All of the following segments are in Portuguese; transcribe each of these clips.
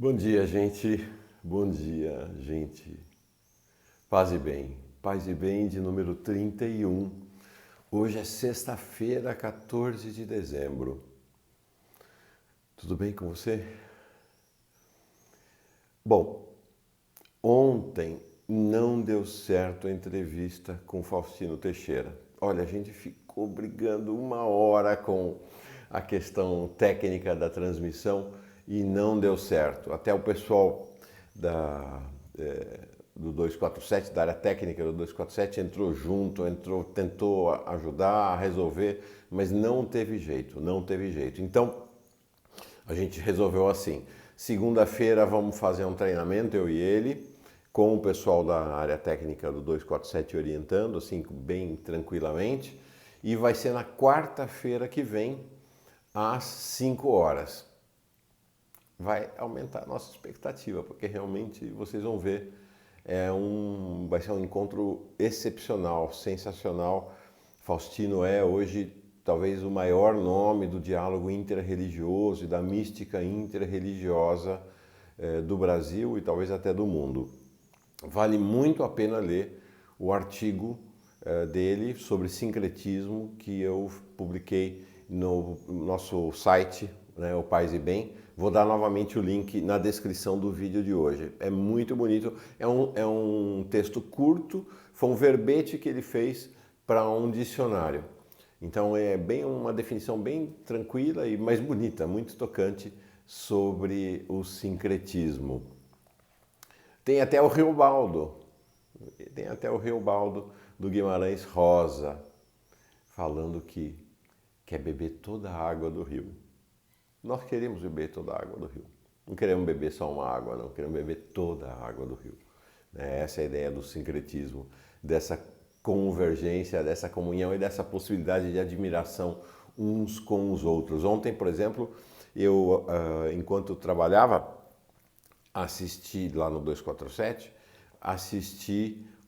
Bom dia, gente. Bom dia, gente. Paz e bem. Paz e bem de número 31. Hoje é sexta-feira, 14 de dezembro. Tudo bem com você? Bom, ontem não deu certo a entrevista com Faustino Teixeira. Olha, a gente ficou brigando 1 hora com a questão técnica da transmissão e não deu certo. Até o pessoal do 247, da área técnica do 247, entrou junto, tentou ajudar a resolver, mas não teve jeito. Então, a gente resolveu assim, segunda-feira vamos fazer um treinamento, eu e ele, com o pessoal da área técnica do 247 orientando, assim, bem tranquilamente, e vai ser na quarta-feira que vem, às 5 horas. Vai aumentar a nossa expectativa, porque realmente vocês vão ver, vai ser um encontro excepcional, sensacional. Faustino é hoje talvez o maior nome do diálogo interreligioso e da mística interreligiosa do Brasil e talvez até do mundo. Vale muito a pena ler o artigo dele sobre sincretismo que eu publiquei no nosso site, né, o Paz e Bem. Vou dar novamente o link na descrição do vídeo de hoje. É muito bonito, é um texto curto, foi um verbete que ele fez para um dicionário. Então é bem uma definição bem tranquila e mais bonita, muito tocante sobre o sincretismo. Tem até o Riobaldo do Guimarães Rosa, falando que quer beber toda a água do rio. Nós queremos beber toda a água do rio. Não queremos beber só uma água, não. Queremos beber toda a água do rio. Essa é a ideia do sincretismo, dessa convergência, dessa comunhão e dessa possibilidade de admiração uns com os outros. Ontem, por exemplo, eu, enquanto trabalhava, assisti lá no 247,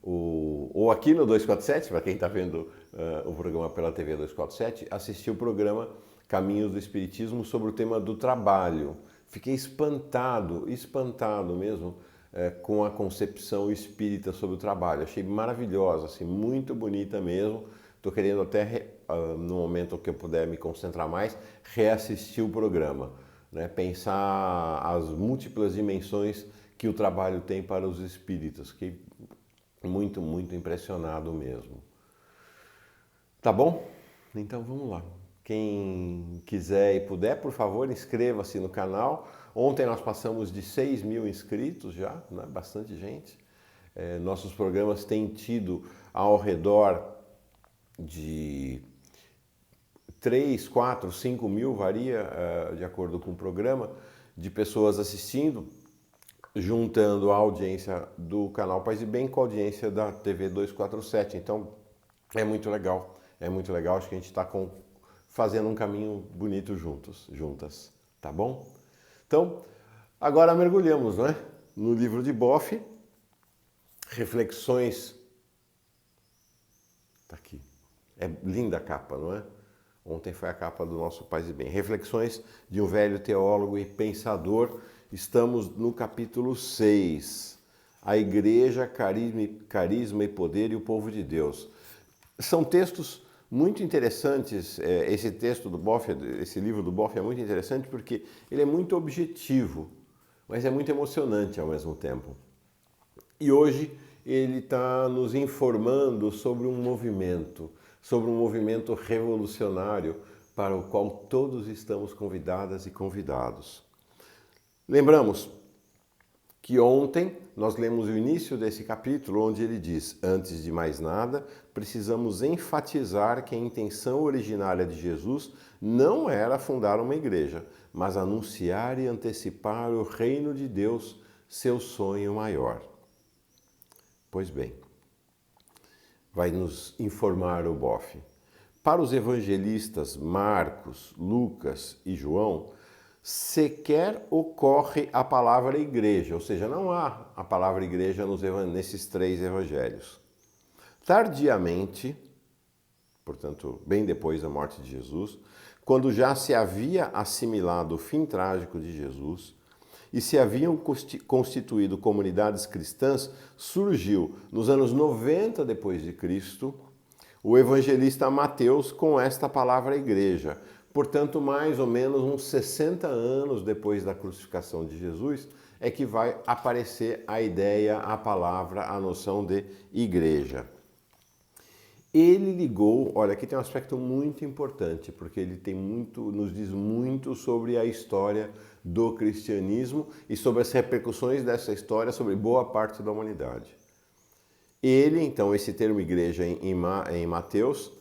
ou aqui no 247, para quem está vendo o programa pela TV 247, assisti o programa Caminhos do Espiritismo sobre o tema do trabalho. Fiquei espantado mesmo com a concepção espírita sobre o trabalho. Achei maravilhosa, assim, muito bonita mesmo. Estou querendo até, no momento que eu puder me concentrar mais, reassistir o programa, né? Pensar as múltiplas dimensões que o trabalho tem para os espíritas. Fiquei muito, muito impressionado mesmo. Tá bom? Então vamos lá. Quem quiser e puder, por favor, inscreva-se no canal. Ontem nós passamos de 6.000 inscritos já, né? Bastante gente. Nossos programas têm tido ao redor de 3, 4, 5 mil, varia de acordo com o programa, de pessoas assistindo, juntando a audiência do canal Paz e Bem com a audiência da TV 247. Então é muito legal, acho que a gente está fazendo um caminho bonito juntas, tá bom? Então, agora mergulhamos, não é? No livro de Boff, Reflexões, tá aqui, é linda a capa, não é? Ontem foi a capa do nosso Paz e Bem. Reflexões de um velho teólogo e pensador. Estamos no capítulo 6. A Igreja, Carisma e Poder e o Povo de Deus. São textos muito interessantes. Esse texto do Boff, esse livro do Boff é muito interessante porque ele é muito objetivo, mas é muito emocionante ao mesmo tempo. E hoje ele está nos informando sobre um movimento revolucionário para o qual todos estamos convidadas e convidados. Lembramos que ontem nós lemos o início desse capítulo, onde ele diz: antes de mais nada, precisamos enfatizar que a intenção originária de Jesus não era fundar uma igreja, mas anunciar e antecipar o reino de Deus, seu sonho maior. Pois bem, vai nos informar o Boff. Para os evangelistas Marcos, Lucas e João, sequer ocorre a palavra igreja, ou seja, não há a palavra igreja nesses 3 evangelhos. Tardiamente, portanto, bem depois da morte de Jesus, quando já se havia assimilado o fim trágico de Jesus e se haviam constituído comunidades cristãs, surgiu nos anos 90 depois de Cristo o evangelista Mateus com esta palavra igreja. Portanto, mais ou menos uns 60 anos depois da crucificação de Jesus, é que vai aparecer a ideia, a palavra, a noção de igreja. Ele ligou, olha, aqui tem um aspecto muito importante, porque ele tem nos diz muito sobre a história do cristianismo e sobre as repercussões dessa história sobre boa parte da humanidade. Ele, então, esse termo igreja em Mateus,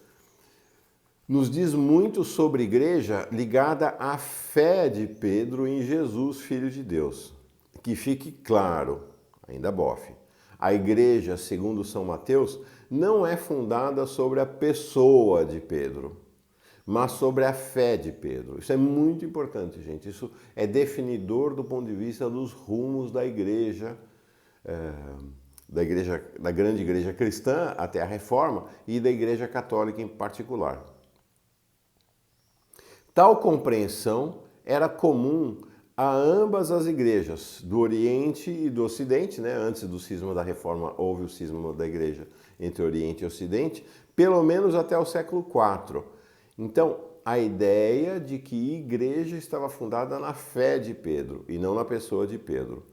nos diz muito sobre igreja ligada à fé de Pedro em Jesus, Filho de Deus. Que fique claro, ainda bofe, a igreja, segundo São Mateus, não é fundada sobre a pessoa de Pedro, mas sobre a fé de Pedro. Isso é muito importante, gente. Isso é definidor do ponto de vista dos rumos da igreja, da grande igreja cristã até a Reforma e da igreja católica em particular. Tal compreensão era comum a ambas as igrejas, do Oriente e do Ocidente, né? Antes do cisma da Reforma houve o cisma da igreja entre Oriente e Ocidente, pelo menos até o século IV. Então, a ideia de que a igreja estava fundada na fé de Pedro e não na pessoa de Pedro.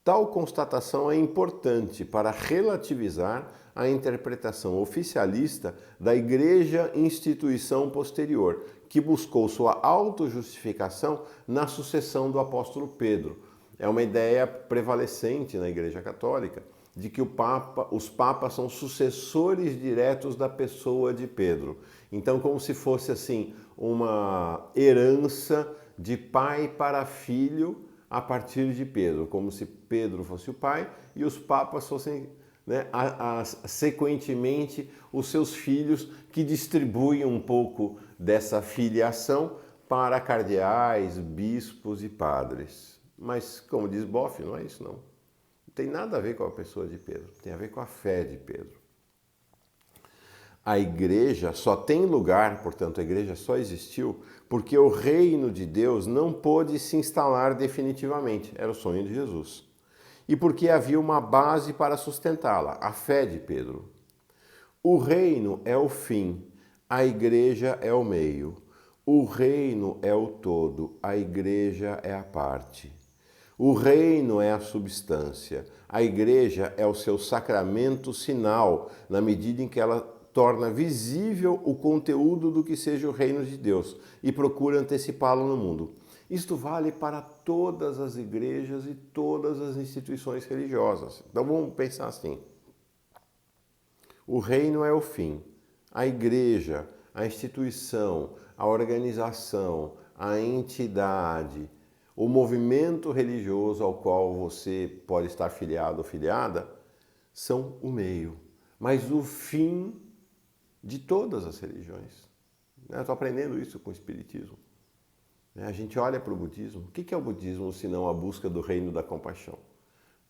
Tal constatação é importante para relativizar a interpretação oficialista da igreja instituição posterior, que buscou sua autojustificação na sucessão do apóstolo Pedro. É uma ideia prevalecente na Igreja Católica de que os papas são sucessores diretos da pessoa de Pedro. Então, como se fosse assim uma herança de pai para filho a partir de Pedro, como se Pedro fosse o pai e os papas fossem, né, sequentemente os seus filhos, que distribuem um pouco dessa filiação para cardeais, bispos e padres. Mas, como diz Boff, não é isso não. Não tem nada a ver com a pessoa de Pedro, tem a ver com a fé de Pedro. A igreja só tem lugar, portanto a igreja só existiu, porque o reino de Deus não pôde se instalar definitivamente, era o sonho de Jesus. E porque havia uma base para sustentá-la, a fé de Pedro. O reino é o fim, a igreja é o meio. O reino é o todo, a igreja é a parte. O reino é a substância, a igreja é o seu sacramento sinal, na medida em que ela torna visível o conteúdo do que seja o reino de Deus e procura antecipá-lo no mundo. Isto vale para todas as igrejas e todas as instituições religiosas. Então vamos pensar assim. O reino é o fim. A igreja, a instituição, a organização, a entidade, o movimento religioso ao qual você pode estar filiado ou filiada, são o meio. Mas o fim de todas as religiões. Eu estou aprendendo isso com o Espiritismo. A gente olha para o budismo. O que é o budismo senão a busca do reino da compaixão?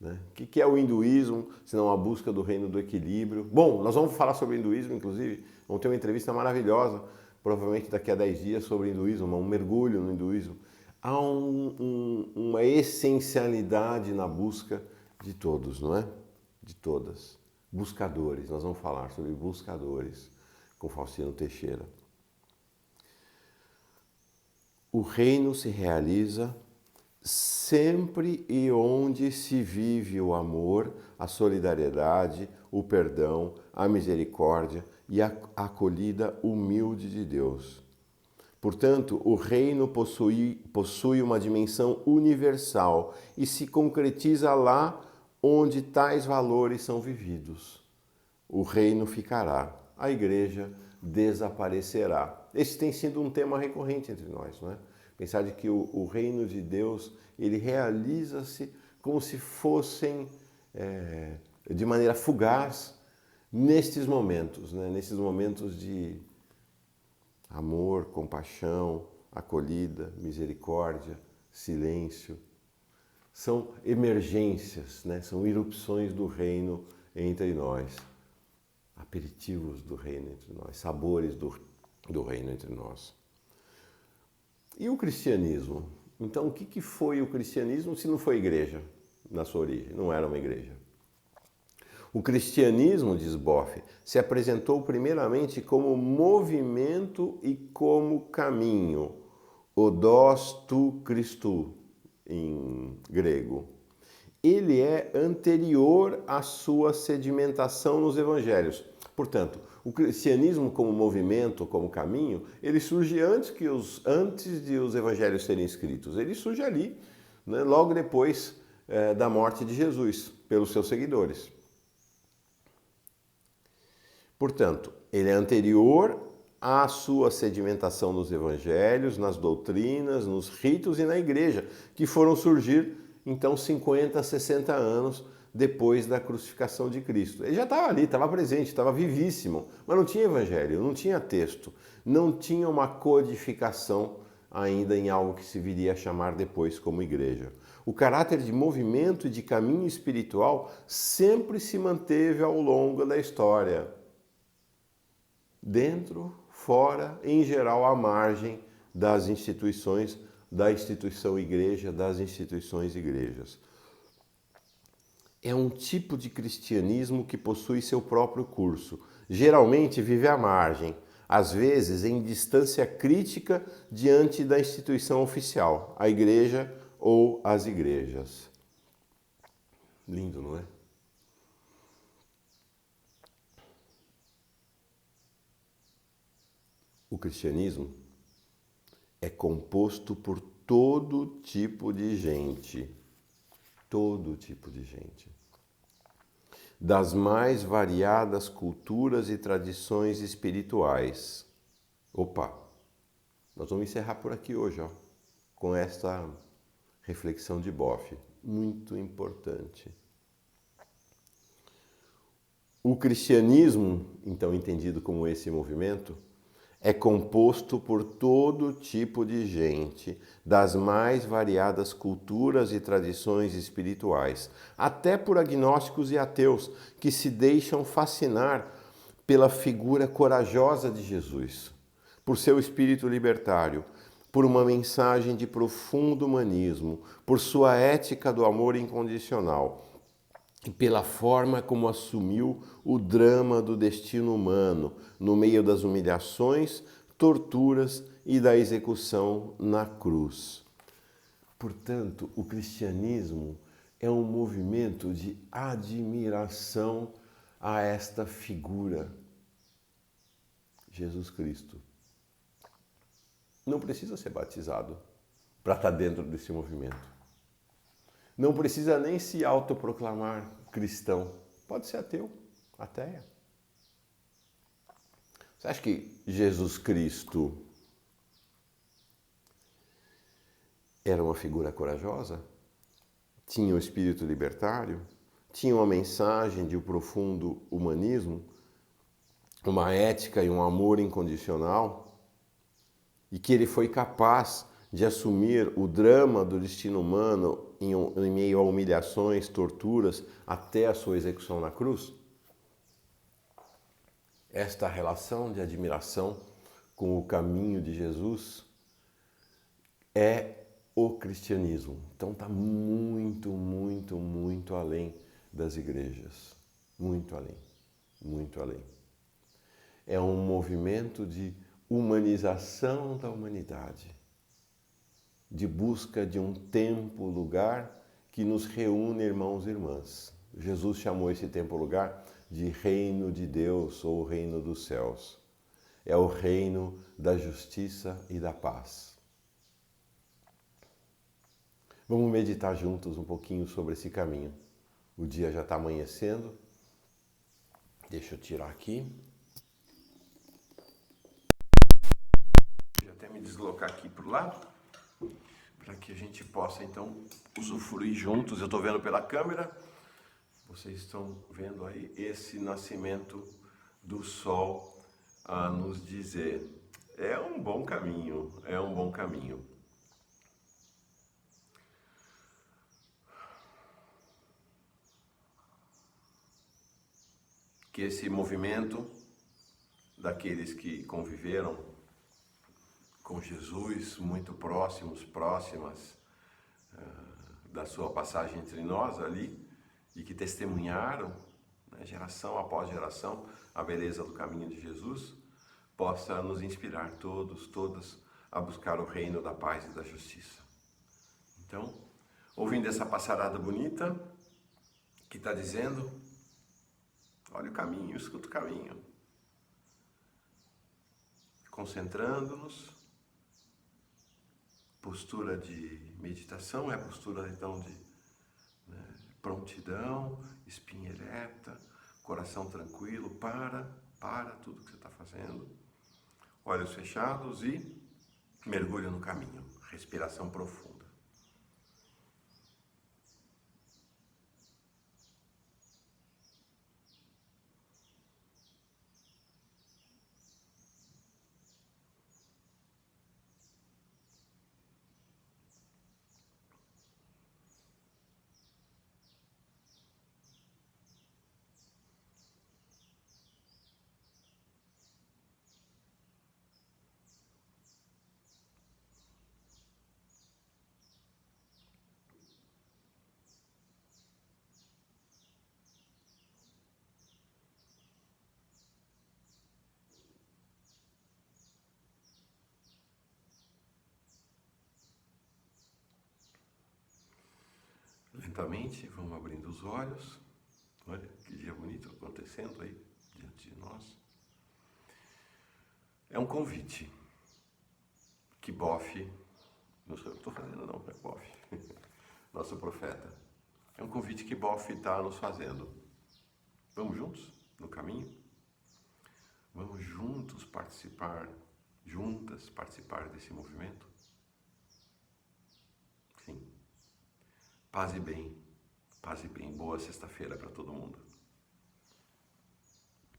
O que é o hinduísmo senão a busca do reino do equilíbrio? Bom, nós vamos falar sobre o hinduísmo, inclusive. Vamos ter uma entrevista maravilhosa, provavelmente daqui a 10 dias, sobre o hinduísmo, um mergulho no hinduísmo. Há uma essencialidade na busca de todos, não é? De todas. Buscadores. Nós vamos falar sobre buscadores com Faustino Teixeira. O reino se realiza sempre e onde se vive o amor, a solidariedade, o perdão, a misericórdia e a acolhida humilde de Deus. Portanto, o reino possui uma dimensão universal e se concretiza lá onde tais valores são vividos. O reino ficará, a igreja desaparecerá. Esse tem sido um tema recorrente entre nós, não é? Pensar de que o reino de Deus, ele realiza-se como se fossem de maneira fugaz nestes momentos, né? Nesses momentos de amor, compaixão, acolhida, misericórdia, silêncio. São emergências, né? São irrupções do reino entre nós, aperitivos do reino entre nós, sabores do reino entre nós. E o cristianismo? Então, o que foi o cristianismo se não foi igreja na sua origem? Não era uma igreja. O cristianismo, diz Boff, se apresentou primeiramente como movimento e como caminho, odos tu Christou, em grego. Ele é anterior à sua sedimentação nos evangelhos. Portanto, o cristianismo como movimento, como caminho, ele surge antes de os evangelhos serem escritos. Ele surge ali, né, logo depois da morte de Jesus, pelos seus seguidores. Portanto, ele é anterior à sua sedimentação nos evangelhos, nas doutrinas, nos ritos e na igreja, que foram surgir, então, 50, 60 anos depois da crucificação de Cristo. Ele já estava ali, estava presente, estava vivíssimo, mas não tinha evangelho, não tinha texto, não tinha uma codificação ainda em algo que se viria a chamar depois como igreja. O caráter de movimento e de caminho espiritual sempre se manteve ao longo da história. Dentro, fora, em geral, à margem das instituições, da instituição igreja, das instituições igrejas. É um tipo de cristianismo que possui seu próprio curso. Geralmente vive à margem, às vezes em distância crítica diante da instituição oficial, a igreja ou as igrejas. Lindo, não é? O cristianismo é composto por todo tipo de gente. Todo tipo de gente. Das mais variadas culturas e tradições espirituais. Opa, nós vamos encerrar por aqui hoje, ó, com esta reflexão de Boff, muito importante. O cristianismo, então entendido como esse movimento, é composto por todo tipo de gente, das mais variadas culturas e tradições espirituais, até por agnósticos e ateus que se deixam fascinar pela figura corajosa de Jesus, por seu espírito libertário, por uma mensagem de profundo humanismo, por sua ética do amor incondicional e pela forma como assumiu o drama do destino humano no meio das humilhações, torturas e da execução na cruz. Portanto, o cristianismo é um movimento de admiração a esta figura, Jesus Cristo. Não precisa ser batizado para estar dentro desse movimento. Não precisa nem se autoproclamar cristão. Pode ser ateu, ateia. Você acha que Jesus Cristo era uma figura corajosa? Tinha um espírito libertário? Tinha uma mensagem de um profundo humanismo? Uma ética e um amor incondicional? E que ele foi capaz de assumir o drama do destino humano em meio a humilhações, torturas, até a sua execução na cruz? Esta relação de admiração com o caminho de Jesus é o cristianismo. Então está muito, muito, muito além das igrejas. Muito além, muito além. É um movimento de humanização da humanidade, de busca de um tempo, lugar que nos reúne irmãos e irmãs. Jesus chamou esse tempo, lugar de reino de Deus ou reino dos céus. É o reino da justiça e da paz. Vamos meditar juntos um pouquinho sobre esse caminho. O dia já está amanhecendo. Deixa eu tirar aqui. Deixa eu até me deslocar aqui para o lado, para que a gente possa então usufruir juntos. Eu estou vendo pela câmera, vocês estão vendo aí esse nascimento do sol a nos dizer: é um bom caminho, é um bom caminho. Que esse movimento daqueles que conviveram com Jesus, muito próximos, próximas da sua passagem entre nós ali, e que testemunharam, né, geração após geração, a beleza do caminho de Jesus, possa nos inspirar todos, todas, a buscar o reino da paz e da justiça. Então, ouvindo essa passarada bonita, que está dizendo, olha o caminho, escuta o caminho, concentrando-nos, postura de meditação é a postura então de prontidão, espinha ereta, coração tranquilo, para tudo que você está fazendo, olhos fechados e mergulho no caminho, respiração profunda. Lentamente, vamos abrindo os olhos. Olha que dia bonito acontecendo aí diante de nós. É um convite que Boff, não sei o que estou fazendo não, é Boff, nosso profeta. É um convite que Boff está nos fazendo. Vamos juntos no caminho? Vamos juntos juntas participar desse movimento? Sim. Paz e bem, boa sexta-feira para todo mundo.